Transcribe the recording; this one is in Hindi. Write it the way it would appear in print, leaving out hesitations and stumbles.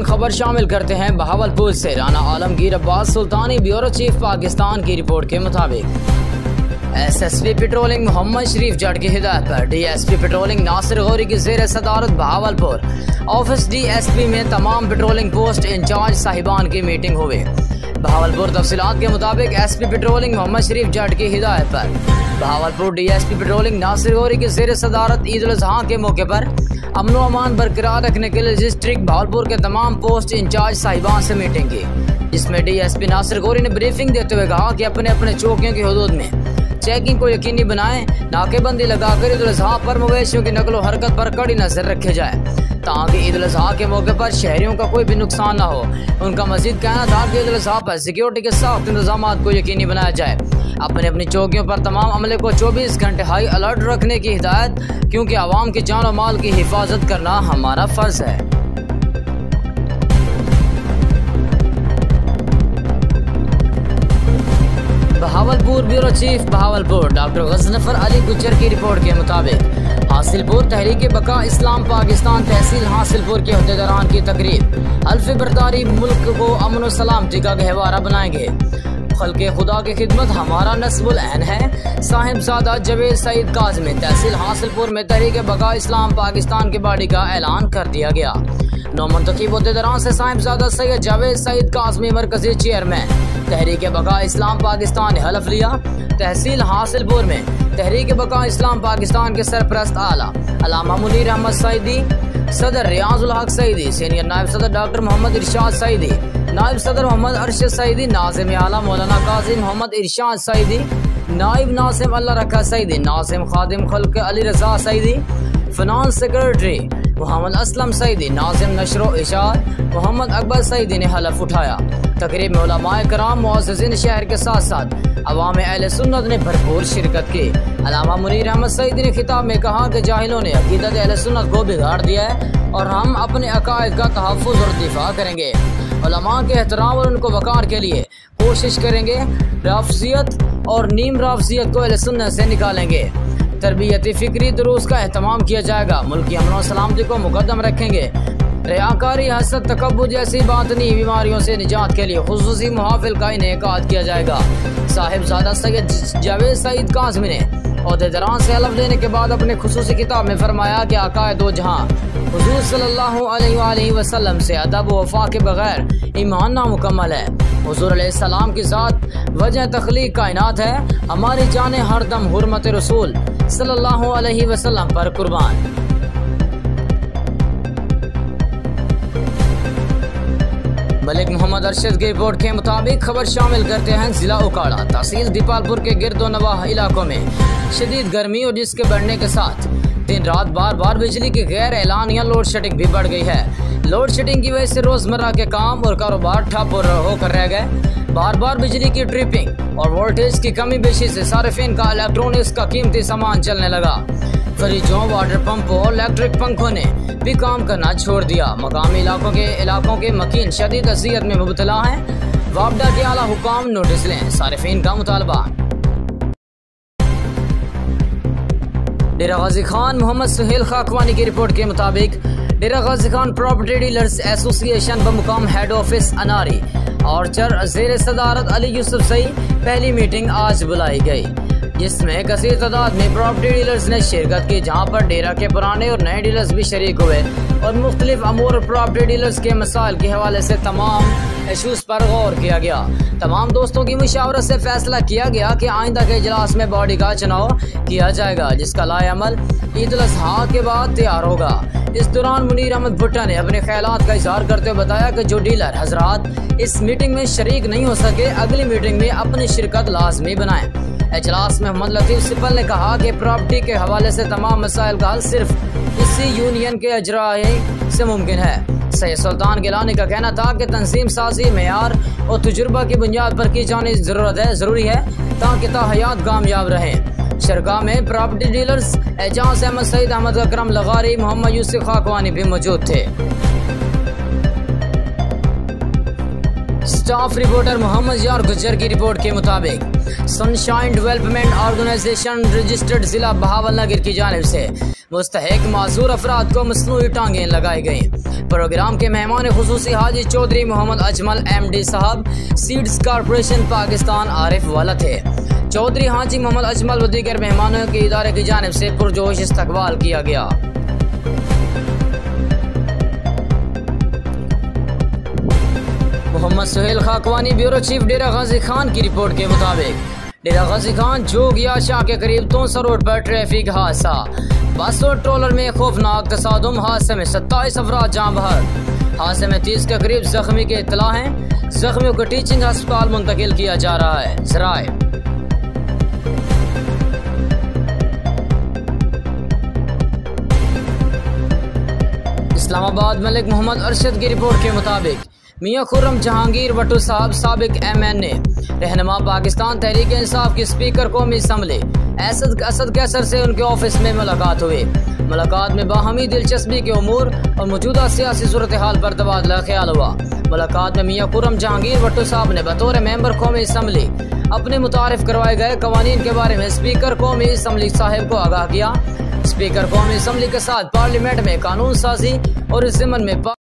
खबर शामिल करते हैं बहावलपुर से। राना आलमगीर अब्बास सुल्तानी ब्यूरो चीफ पाकिस्तान की रिपोर्ट के मुताबिक एसएसपी पेट्रोलिंग मोहम्मद शरीफ जट की हिदायत पर डीएसपी पेट्रोलिंग नासिर गौरी की ज़ेर सदारत बहावलपुर ऑफिस डीएसपी में तमाम पेट्रोलिंग पोस्ट इंचार्ज साहिबान की मीटिंग हुई। बहावलपुर तफसीलात के मुताबिक एसपी पेट्रोलिंग मोहम्मद शरीफ जट की हिदायत पर बहावलपुर डीएसपी पेट्रोलिंग नासिर गौरी की ज़ेर सदारत ईद उल अज़हा के मौके पर अमन व अमान बरकरार रखने के लिए डिस्ट्रिक्ट बहावलपुर के तमाम पोस्ट इंचार्ज साहिबान से मीटिंग की, जिसमें डीएसपी नासिर गौरी ने ब्रीफिंग देते हुए कहा कि अपने अपने चौकियों की हदूद में चेकिंग को यकीनी बनाएं, नाकेबंदी लगाकर ईद उल अज़हा पर मवेशियों की नकलो हरकत पर कड़ी नजर रखे जाए ताकि ईद उल अज़हा के मौके पर शहरियों का कोई भी नुकसान न हो। उनका मजीद कहना था कि ईद उल अज़हा पर सिक्योरिटी के सख्त इंतजाम को यकीनी बनाया जाए। अपनी अपनी चौकियों पर तमाम अमले को 24 घंटे हाई अलर्ट रखने की हिदायत, क्योंकि आवाम की जान और माल की हिफाजत करना हमारा फर्ज है। Bahawalpur bureau chief Bahawalpur doctor Ghazanfar Ali Gujjar की रिपोर्ट के मुताबिक हासिलपुर तहरीक बका इस्लाम पाकिस्तान तहसील हासिलपुर के अहदेदारान की तकरीब हल्फ बरदारी मुल्क को अमन और सलामती का गहवारा बनाएंगे। खल्के खुदा की खिदमत हमारा नस्बुल ऐन है। साहिबजादा जवेद सईद काज़मी तहसील हासिलपुर में तहरीक बका इस्लाम पाकिस्तान की बॉडी का ऐलान कर दिया गया। नौमंतखब अहदेदारान से साहिबजादा सैयद जावेद सईद काज़मी मरकजी चेयरमैन तहरीक बका इस्लाम पाकिस्तान ने हलफ लिया। तहसील हासिलपुर में तहरीक बका इस्लाम पाकिस्तान के सरपरस्त आला अल्लामा मुनीर अहमद सईदी, सदर रियाजुल हक सईदी, सीनियर नायब सदर डॉक्टर मोहम्मद इरशाद सईदी, नायब सदर मोहम्मद अरशद सईदी, नाज़िम आला मौलाना काजी मोहम्मद इरशाद सईदी, नायब नासिम अल्लाह रखा सईदी, नासिम खादिम खल्क अली रजा सईदी, फिनांस सेक्रेटरी मोहम्मद असलम सईदी, नाजिम नशरो इशार मोहम्मद अकबर सईदी ने हलफ उठाया। तकरीब में उलमाए कराम मुअज़्ज़िज़ीन शहर के साथ साथ अवाम अहले सुन्नत ने भरपूर शिरकत की। अल्लामा मुनीर अहमद सईदी ने खिताब में कहा कि जाहिलों ने अक़ीदत अहले सुन्नत को बिगाड़ दिया है और हम अपने अक़ाइद का तहफ़्फ़ुज़ और दिफा करेंगे। उलमा के एहतराम और उनको वक़ार के लिए कोशिश करेंगे। राफ़ज़ियत और नीम राफ़ज़ियत को अहले सुन्नत से निकालेंगे। तरबियती फ़िक्री दुरूस का एहतमाम किया जाएगा। मुल्क की अमन और सलामती को मुकद्दम रखेंगे। रियाकारी, हसद, तकब्बुर जैसी बातनी बीमारियों से निजात के लिए खुसूसी मुहाफिल का इनेकाद किया जाएगा। साहिबजादा सैयद जावेद सईद काज़मी ने अहदेदारान से हलफ लेने के बाद अपने खुसूसी किताब में फरमाया कि आकाए दो जहां हुजूर सल्लल्लाहु अलैहि वसल्लम से अदब व वफा के बगैर ईमान नामुकम्मल है। हुजूर अलैहिस्सलाम की ज़ात वजह तख्लीक कायनात है। हमारी जानें हरदम हुर्मत रसूल सल्लल्लाहु अलैहि वसल्लम पर कुर्बान। मलिक मोहम्मद अरशद की रिपोर्ट के मुताबिक खबर शामिल करते हैं जिला उकाड़ा तहसील दीपालपुर के गिरदो नवाह इलाकों में शदीद गर्मी और जिसके बढ़ने के साथ दिन रात बार बार बिजली की गैर एलानिया लोड शेडिंग भी बढ़ गई है। लोड शेडिंग की वजह से रोजमर्रा के काम और कारोबार ठप होकर रह गए। बार बार बिजली की ट्रिपिंग और वोल्टेज की कमी बेशी से सार्फिन का इलेक्ट्रॉनिक्स का कीमती सामान चलने लगा। फ्रिजों, वाटर पंपों और इलेक्ट्रिक पंखों ने भी काम करना छोड़ दिया। मकामी इलाकों के मकीन शदीद अज़ियत में मुबतला हैं। वापडा के आला हुकाम नोटिस लें, सारिफीन का मुतालबा। डेरा गाजी खान मोहम्मद सुहेल खाकवानी की रिपोर्ट के मुताबिक Dera Ghazi Khan property dealers association बमुकाम हेड ऑफिस अनारी और ज़ेर सदारत अली यूसुफ सई पहली मीटिंग आज बुलाई गई, जिसमें कसीर तादाद में प्रॉपर्टी डीलर्स ने शिरकत की, जहां पर डेरा के पुराने और नए डीलर्स भी शरीक हुए और मुख्तलिफ अमूर प्रॉपर्टी डीलर्स के मसाइल के हवाले से तमाम इशूज़ पर गौर किया गया। तमाम दोस्तों की मुशावरत से फैसला किया गया कि आइंदा के इजलास में बॉडी का चुनाव किया जाएगा, जिसका लाएअमल ईद उल अज़हा के बाद तैयार होगा। इस दौरान मुनीर अहमद भुट्टा ने अपने ख्यालात का इजहार करते हुए बताया कि जो डीलर हजरात इस मीटिंग में शरीक नहीं हो सके, अगली मीटिंग में अपनी शिरकत लाजमी बनाएं। इजलास में मोहम्मद लतीफ़ सिब्बल ने कहा कि प्रॉपर्टी के हवाले से तमाम मसाइल का हल सिर्फ इसी यूनियन के अजराए से मुमकिन है। सैयद सुल्तान गिलानी का कहना था कि तंजीम साजी, मेयार और तजुर्बा की बुनियाद पर की जाने ज़रूरी है ताकि ताहयात कामयाब रहें। शरका में प्रॉपर्टी डीलर्स एजाज अहमद, सईद अहमद अकरम लगारी, मोहम्मद यूसुफ खाकवानी भी मौजूद थे। स्टाफ रिपोर्टर मोहम्मद यार गुज्जर की रिपोर्ट के मुताबिक सनशाइन डेवलपमेंट ऑर्गेनाइजेशन रजिस्टर्ड जिला बहावलनगर की जानिब से मुस्तहिक माजूर अफराद को मसनूई टांगें लगाई गई। प्रोग्राम के मेहमान खुसूसी हाजी चौधरी मोहम्मद अजमल MD साहब, सीड्स कॉरपोरेशन पाकिस्तान आरिफ वाला थे। चौधरी हाजी मोहम्मद अजमल व दीगर मेहमानों के इदारे की जानिब से पुरजोश इस्तकबाल किया गया। मोहम्मद सुहेल खाकवानी, ब्यूरो चीफ, डेरा गाजी खान की रिपोर्ट के मुताबिक डेरा गाजी खान जोगिया शाह के करीब तोसा रोड पर ट्रैफिक हादसा, बस और ट्रोलर में खौफनाक तसादुम, हादसे में 27 अफराद जान बहर। हादसे में 30 के करीब जख्मी के इत्तला हैं। जख्मियों को टीचिंग अस्पताल मुंतकिल किया जा रहा है। जराए इस्लामाबाद मलिक मोहम्मद अरशद की रिपोर्ट के मुताबिक मियां खुर्रम जहांगीर भट्टू साहब, साबिक MNA, रहनुमा पाकिस्तान तहरीक इंसाफ की स्पीकर कौमी असम्बली असद कैसर से उनके ऑफिस में मुलाकात हुई। मुलाकात में बाहमी दिलचस्पी के उमूर और मौजूदा सियासी सूरत हाल पर तबादला ख्याल हुआ। मुलाकात में मियां खुर्रम जहांगीर भट्टू साहब ने बतौर मेंबर कौमी असम्बली अपने मुतारिफ करवाए गए कवानीन के बारे में स्पीकर कौमी असम्बली साहिब को आगाह किया। स्पीकर कौमी असम्बली के साथ पार्लियामेंट में कानून साजी और इस ज़िम्मन में